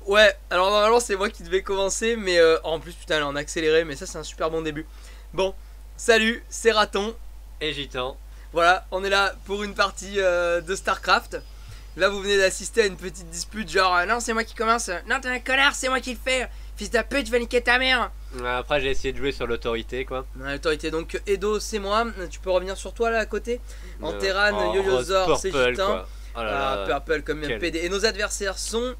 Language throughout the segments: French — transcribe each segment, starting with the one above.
Ouais, alors normalement c'est moi qui devais commencer, mais en plus putain elle est en accéléré, mais ça c'est un super bon début. Bon, salut, c'est Raton. Et Gitan. Voilà, on est là pour une partie de StarCraft. Là vous venez d'assister à une petite dispute genre non c'est moi qui commence, non t'es un connard c'est moi qui le fais, fils de pute je vais niquer ta mère. Après j'ai essayé de jouer sur l'autorité quoi. L'autorité donc Edo c'est moi, tu peux revenir sur toi là à côté. En Terran, Oh, Yo-Yo-Zor c'est Purple, Gitan. quoi. Oh là là. Purple comme un PD. Et nos adversaires sont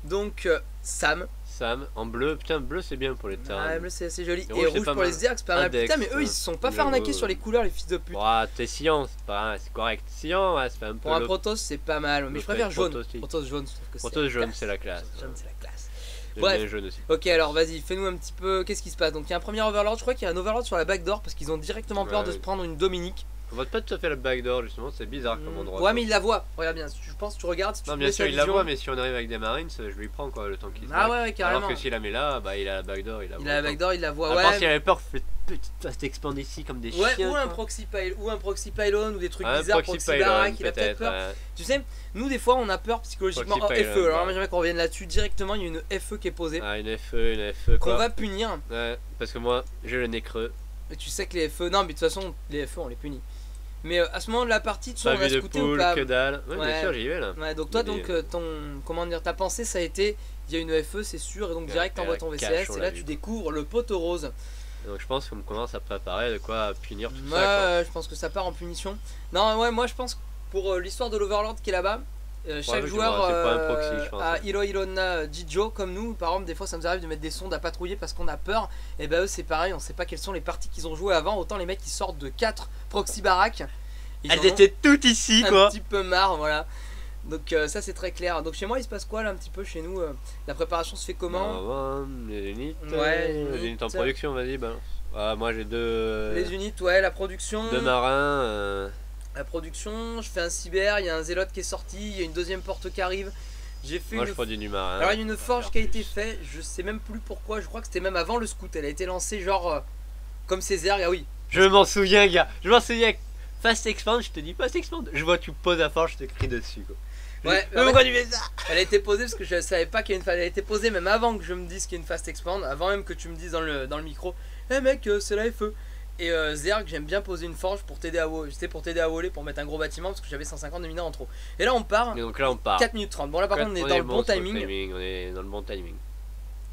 donc Sam. Sam en bleu, putain bleu c'est bien pour les terrains. Ah, bleu c'est assez joli. Et Et rouge, rouge pour les Zergs, c'est pas mal. Index, Putain, mais eux ils se sont pas fait arnaquer sur les couleurs, les fils de pute. Oh, t'es Sion, c'est pas c'est correct. Sion, ouais, c'est pas un peu. Pour un Protoss, c'est pas mal. Mais je préfère jaune. Protoss jaune, je trouve que c'est. Protoss jaune, c'est la classe. Jaune, c'est la classe. Bref, jaune aussi. Ok, alors vas-y, fais-nous un petit peu. Qu'est-ce qui se passe? Donc il y a un premier Overlord, je crois qu'il y a un Overlord sur la backdoor parce qu'ils ont directement peur de se prendre une Dominique. On voit pas tout à fait la backdoor justement, c'est bizarre comme endroit. Ouais, mais il la voit. Regarde bien, je pense que tu regardes. Si tu non, bien sûr, il la voit, mais si on arrive avec des Marines, je lui prends quoi le temps qu'il se. Ah ouais, carrément. Alors que s'il la met là, bah il a la backdoor, il la voit. Il a la backdoor, il la voit. Ouais. S'il avait peur, fait petite fast expand ici comme des chiens. Ouais, ou un proxy pylon ou des trucs bizarres, proxy barack, il a peut-être peur. Tu sais, nous des fois on a peur psychologiquement. Oh, FE, alors j'aimerais qu'on revienne là-dessus directement, il y a une FE qui est posée. Ah, une FE, qu'on va punir. Ouais, parce que moi j'ai le nez creux. Et tu sais que les FE, non mais de toute façon les FE on les punit. Mais à ce moment de la partie, tu on a scouté ou pas? Que dalle. Ouais, bien sûr, j'y vais là. Ouais, donc toi, donc comment dire, ta pensée, ça a été, il y a une FE, c'est sûr, et donc direct t'envoies ton VCS, et là tu découvres le poteau rose. Donc je pense qu'on commence à préparer de quoi punir tout ça. Ouais, je pense que ça part en punition. Non, ouais, moi je pense que pour l'histoire de l'Overlord qui est là-bas, chaque joueur a Ilona Jijo comme nous. Par exemple, des fois ça nous arrive de mettre des sondes à patrouiller parce qu'on a peur. Et bah eux c'est pareil, on sait pas quelles sont les parties qu'ils ont joué avant. Autant les mecs qui sortent de 4 proxy baraques. Elles étaient toutes ici quoi. Un petit peu marre, voilà. Donc ça c'est très clair. Donc chez moi il se passe quoi là un petit peu chez nous la préparation se fait comment? Les unités. Ouais, les unités en production, vas-y balance. Ah, moi j'ai deux. Les unités, ouais, la production. Deux marins. La production, je fais un cyber, il y a un zélote qui est sorti, il y a une deuxième porte qui arrive. J'ai fait moi je produis du marin. Alors il y a une forge qui a été faite, je sais même plus pourquoi, je crois que c'était même avant le scout, elle a été lancée genre comme Césaire, ah oui. Je m'en souviens gars, je m'en souviens. Fast expand, je te dis fast expand, je vois tu poses la forge, je te crie dessus quoi. Ouais, mais pourquoi tu fais ça? Elle a été posée parce que je savais pas qu'il y a une fast. Elle a été posée même avant que je me dise qu'il y a une fast expand, avant même que tu me dises dans le micro, eh mec c'est la FE. Et Zerg, j'aime bien poser une forge pour t'aider à voler, pour mettre un gros bâtiment parce que j'avais 150 de mineurs en trop. Et là on part. Et donc là on part. 4 minutes 30. Bon là par contre on est dans le bon timing. On est dans le bon timing.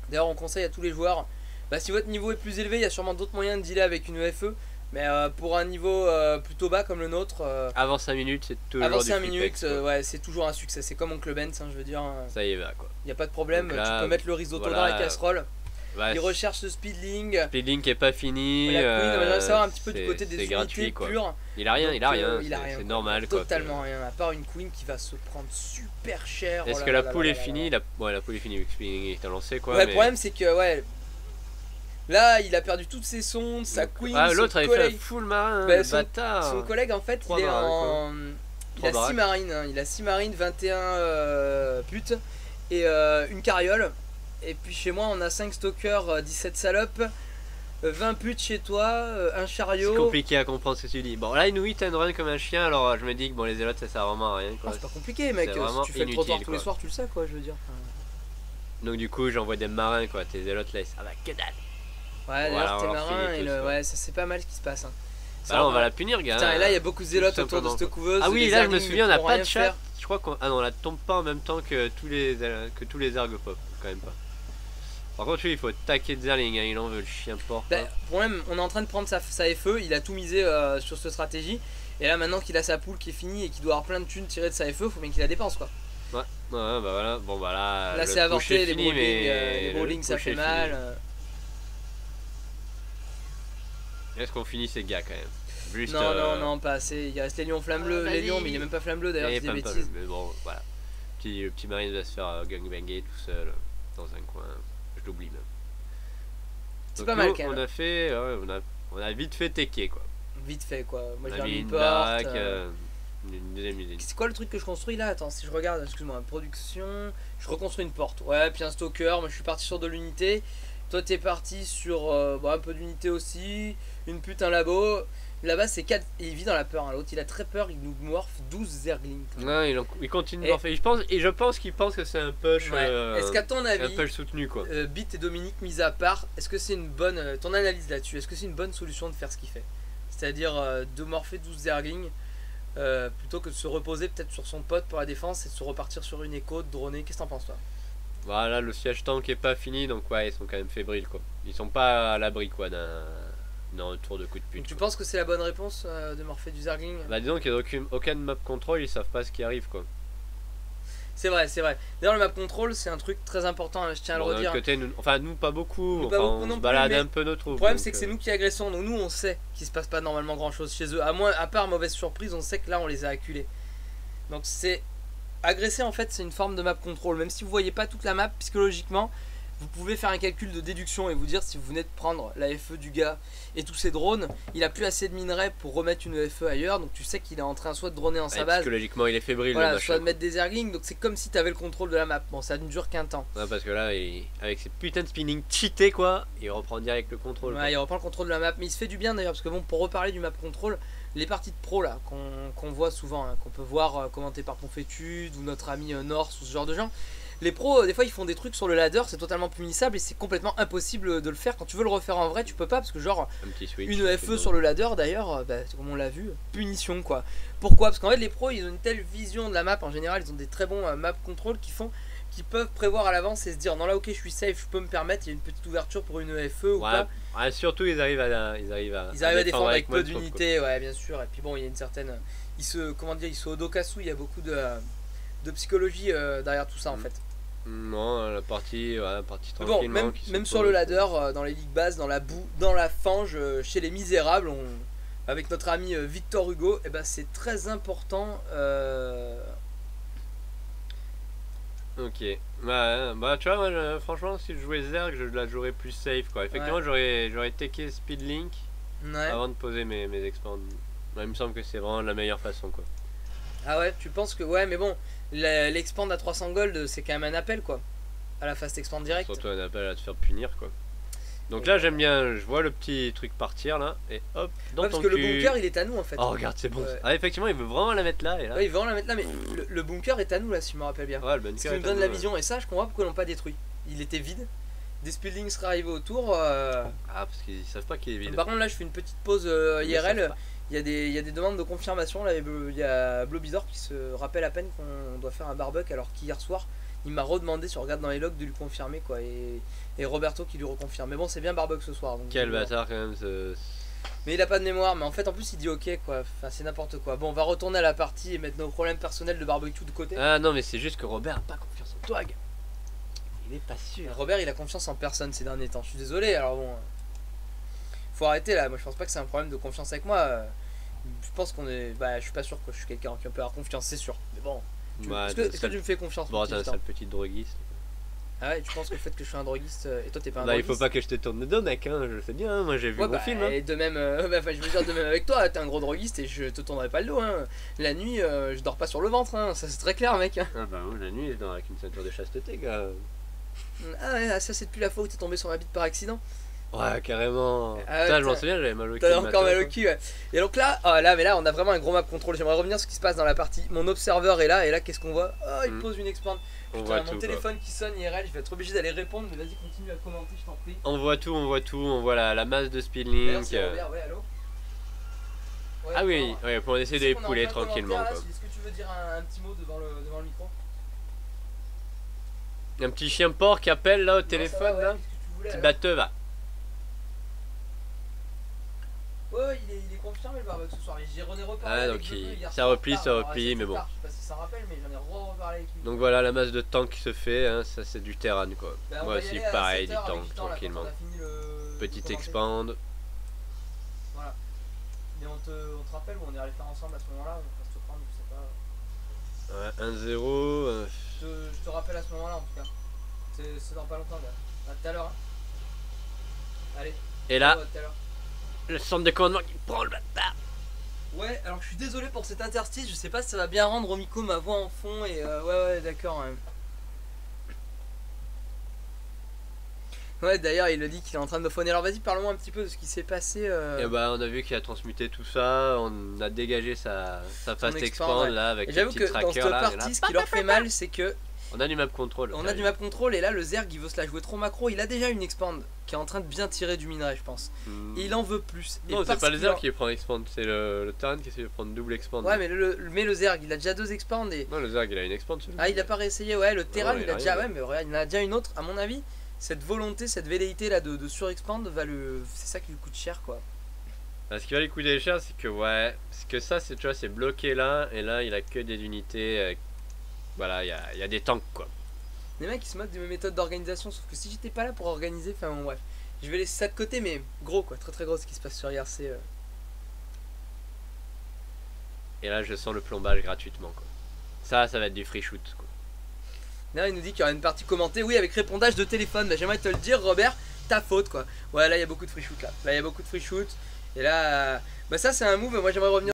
D'ailleurs on conseille à tous les joueurs, bah si votre niveau est plus élevé, il y a sûrement d'autres moyens de dealer avec une FE. Mais pour un niveau plutôt bas comme le nôtre. Avant 5 minutes, c'est toujours avant 5 minutes, ouais, c'est toujours un succès. C'est comme Oncle Ben, je veux dire. Ça y va quoi. Y a pas de problème, là, tu peux mettre le risotto dans la casserole. Ouais, il recherche ce speedling. Speedling qui est pas fini. La queen, on va savoir un petit peu du côté des unités gratuit, pures. Il a rien, donc, il a rien. C'est normal quoi. Totalement rien, à part une queen qui va se prendre super cher. Est-ce que la poule est finie? Ouais, la poule est finie vu que Speedling est lancé quoi. Ouais, le problème c'est que, ouais. Là, il a perdu toutes ses sondes, sa queen. Ah, l'autre avait fait full marin, bâtard. Son collègue, en fait, il est en. Il a 6 marines, hein. Il a 6 marines, 21 putes et une carriole. Et puis chez moi, on a 5 stalkers, 17 salopes, 20 putes chez toi, un chariot. C'est compliqué à comprendre ce que tu dis. Bon, là, il nous hit and run comme un chien, alors je me dis que bon, les zélotes ça sert vraiment à rien. C'est pas compliqué, mec. Si tu fais le trottoir tous les soirs, tu le sais, quoi, je veux dire. Donc, du coup, j'envoie des marins, quoi. Tes zélotes là, ça va que dalle. Ouais, d'ailleurs, tes marins, ouais, ça c'est pas mal ce qui se passe. Hein. Bah là, on va la punir, gars. Putain, et là, il y a beaucoup de zélotes autour de cette couveuse. Ah oui, là, je me souviens, on a pas de chat. Je crois qu'on. Ah non, on la tombe pas en même temps que tous les ergopop, quand même pas. Par contre, lui, il faut taquer de Zerling, hein, il en veut le chien porc. Bah, problème, on est en train de prendre sa FE, il a tout misé sur cette stratégie. Et là, maintenant qu'il a sa poule qui est finie et qu'il doit avoir plein de thunes tirées de sa FE, faut bien qu'il la dépense quoi. Ouais, bah voilà, bon bah là. Là, c'est avorté, les bowling ça fait mal. Est-ce qu'on finit ces gars quand même? Juste, non, pas assez. Il reste les lions flammes bleues, les lions, mais il est même pas flamme bleu d'ailleurs, c'est des bêtises. Mais bon, voilà. Le petit marine va se faire gangbanger tout seul dans un coin. Je l'oublie même. C'est pas mal quand même. On a fait, on a vite fait tecker quoi. Vite fait quoi. Moi j'ai mis une porte. baraque, une deuxième usine. C'est quoi le truc que je construis là? Attends, si je regarde, excuse-moi, production, je reconstruis une porte. Ouais, puis un stalker. Moi je suis parti sur de l'unité. Toi t'es parti sur un peu d'unité aussi. Une pute, un labo. Là-bas, c'est 4. Et il vit dans la peur. Hein. L'autre, il a très peur. Il nous morph 12 Zerglings. Non, il continue d'en faire. Je pense qu'il pense que c'est un push. Ouais. Est-ce qu'à ton avis, un push soutenu quoi. Bit et Dominique mis à part, est-ce que c'est une bonne. Ton analyse là-dessus, est-ce que c'est une bonne solution de faire ce qu'il fait? C'est-à-dire de morpher 12 Zerglings plutôt que de se reposer peut-être sur son pote pour la défense et de se repartir sur une écho, de droner. Qu'est-ce que t'en penses toi? Voilà, le siège tank est pas fini donc ouais, ils sont quand même fébriles quoi. Ils sont pas à l'abri quoi d'un retour de coup de pute. Donc, tu penses que c'est la bonne réponse de morpher du Zergling? Bah disons qu'il n'y a aucun map control, ils savent pas ce qui arrive quoi. C'est vrai. D'ailleurs le map control c'est un truc très important, hein, je tiens à le redire. Côté, nous pas beaucoup, on se balade un peu notre. Le problème c'est que c'est nous qui agressons, donc nous on sait qu'il se passe pas normalement grand chose chez eux. À part mauvaise surprise, on sait que là on les a acculés. Donc c'est... Agresser en fait c'est une forme de map control, même si vous voyez pas toute la map, psychologiquement vous pouvez faire un calcul de déduction et vous dire si vous venez de prendre la FE du gars et tous ses drones, il a plus assez de minerais pour remettre une FE ailleurs, donc tu sais qu'il est en train soit de droner en sa base, psychologiquement il est fébrile, voilà, soit de mettre des Zerglings, donc c'est comme si tu avais le contrôle de la map. Bon, ça ne dure qu'un temps. Ouais, parce que là avec ses putains de spinning cheatés quoi, il reprend direct le contrôle. Ouais, il reprend le contrôle de la map, mais il se fait du bien d'ailleurs, parce que bon, pour reparler du map control, les parties de pro là qu'on voit souvent, hein, qu'on peut voir commentées par Ponfétude ou notre ami Norse ou ce genre de gens, les pros des fois ils font des trucs sur le ladder, c'est totalement punissable et c'est complètement impossible de le faire. Quand tu veux le refaire en vrai tu peux pas, parce que genre une FE sur le ladder d'ailleurs, bah, comme on l'a vu, punition quoi. Pourquoi? Parce qu'en fait les pros ils ont une telle vision de la map, en général ils ont des très bons map control qui peuvent prévoir à l'avance et se dire non là ok je suis safe, je peux me permettre, il y a une petite ouverture pour une FE ou ouais, pas. Ouais, surtout ils arrivent à défendre avec peu d'unités, ouais bien sûr. Et puis bon il y a une certaine, ils se odokasu, il y a beaucoup de psychologie derrière tout ça en fait. Non, la partie tranquillement. Bon, même sur le ladder, dans les ligues basses, dans la boue, dans la fange, chez les misérables, avec notre ami Victor Hugo, et ben c'est très important. Ok, bah tu vois, moi franchement si je jouais Zerg je la jouerais plus safe quoi. Effectivement ouais. j'aurais take Speedlink avant de poser mes expands. Il me semble que c'est vraiment la meilleure façon quoi. Ah ouais, tu penses que ouais, mais bon, l'expand à 300 gold c'est quand même un appel quoi, à la fast expand direct. Surtout un appel à te faire punir quoi. Donc là j'aime bien, je vois le petit truc partir là et hop dans ton parce que le bunker il est à nous en fait. Oh regarde c'est bon. Ouais. Ah effectivement il veut vraiment la mettre là et là. Ouais, il veut vraiment la mettre là, mais le bunker est à nous là si je me rappelle bien. Ouais, le bunker. Ce qui nous donne la vision et ça je comprends pourquoi ils l'ont pas détruit. Il était vide. Des speedlings seraient arrivés autour. Ah parce qu'ils savent pas qu'il est vide. Par contre là je fais une petite pause IRL. Il y a des demandes de confirmation là, il y a Blobizor qui se rappelle à peine qu'on doit faire un barbecue alors qu'hier soir il m'a redemandé si on regarde dans les logs de lui confirmer quoi, et Roberto qui lui reconfirme. Mais bon c'est bien barbecue ce soir donc. Quel bâtard quand même Mais il a pas de mémoire, mais en fait en plus il dit ok quoi, enfin c'est n'importe quoi. Bon on va retourner à la partie et mettre nos problèmes personnels de barbecue de côté. Ah non mais c'est juste que Robert a pas confiance en toi gars. Il est pas sûr. Robert il a confiance en personne ces derniers temps, je suis désolé alors bon. Faut arrêter là, moi je pense pas que c'est un problème de confiance avec moi. Je pense qu'on est. Bah je suis pas sûr que je suis quelqu'un qui peut avoir confiance, c'est sûr. Mais bon. Est-ce que tu me fais confiance? Bon t'es un sale petit droguiste. Ah ouais, tu penses que le fait que je suis un droguiste et toi t'es pas un droguiste? Il faut pas que je te tourne le dos mec, hein, je sais bien, moi j'ai vu mon film. Et de même, je veux dire de même avec toi, t'es un gros droguiste et je te tournerai pas le dos. Hein. La nuit, je dors pas sur le ventre, hein. Ça c'est très clair mec. Ah bah oui, la nuit je dors avec une ceinture de chasteté gars. Ah ouais, ça c'est depuis la fois où t'es tombé sur ma bite par accident. Ouais carrément. Je m'en souviens, j'avais mal au cul. T'as encore mal au cul ouais. Et donc là, mais là on a vraiment un gros map contrôle. J'aimerais revenir sur ce qui se passe dans la partie. Mon observeur est là et là qu'est-ce qu'on voit? Oh il pose une expand. Putain, mon téléphone qui sonne IRL, je vais être obligé d'aller répondre, mais vas-y continue à commenter je t'en prie. On voit tout, on voit la masse de Speedlink. Robert, ouais, allô ouais, ah oui, ouais, pour essayer de les pouler tranquillement. Est-ce que tu veux dire un petit mot devant le micro? Un petit chien porc qui appelle là au téléphone là. Petit batteux va. Ouais, il est confirmé le barbecue ce soir. J'ai reparlé. Ah, donc ça replie, mais bon. Je sais pas si ça rappelle, mais j'en ai reparlé avec lui. Donc voilà la masse de tank qui se fait, hein, ça c'est du terrain quoi. Bah, moi aussi pareil, du tank tranquillement. Petite expand. Voilà. Mais on te rappelle où on est allé faire ensemble à ce moment-là, on va se prendre, je sais pas. Ouais, 1-0. Je te rappelle à ce moment-là en tout cas. C'est dans pas longtemps, gars. À tout à l'heure. Hein. Allez. Et là. Le centre de commandement qui prend le bâtard. Ouais, alors je suis désolé pour cet interstice, je sais pas si ça va bien rendre au micro ma voix en fond et ouais d'accord. Ouais, d'ailleurs, il le dit qu'il est en train de me phoner. Alors, vas-y, parle-moi un petit peu de ce qui s'est passé. Et bah, on a vu qu'il a transmuté tout ça, on a dégagé sa fast expand là avec le petit tracker. J'avoue que dans cette partie, ce qui leur fait mal, c'est que. On a du map control. On a du map control et là, le Zerg il veut se la jouer trop macro. Il a déjà une expand qui est en train de bien tirer du minerai, je pense. Et il en veut plus. Non, c'est pas le Zerg qui prend expand, c'est le Terran qui essaie de prendre double expand. Ouais, mais le Zerg il a déjà 2 expands. Et... Non, le Zerg il a une expand. Ah, il a pas réessayé, ouais. Le Terran il a déjà. Ouais, mais regarde, il en a déjà une autre, à mon avis. Cette volonté, cette velléité là de surexpand c'est ça qui lui coûte cher quoi. Ce qui va lui coûter cher, c'est que ouais, parce que ça c'est, tu vois, c'est bloqué là et là il a que des unités. Voilà, il y a des tanks quoi. Les mecs ils se moquent de mes méthodes d'organisation, sauf que si j'étais pas là pour organiser, enfin bon, bref, je vais laisser ça de côté, mais gros quoi, très très gros ce qui se passe sur IRC. Et là je sens le plombage gratuitement quoi. Ça va être du free shoot quoi. Là il nous dit qu'il y aura une partie commentée, oui avec répondage de téléphone, bah, j'aimerais te le dire Robert, ta faute quoi. Ouais là il y a beaucoup de free shoot là, il y a beaucoup de free shoot, et là, bah ça c'est un move, moi j'aimerais revenir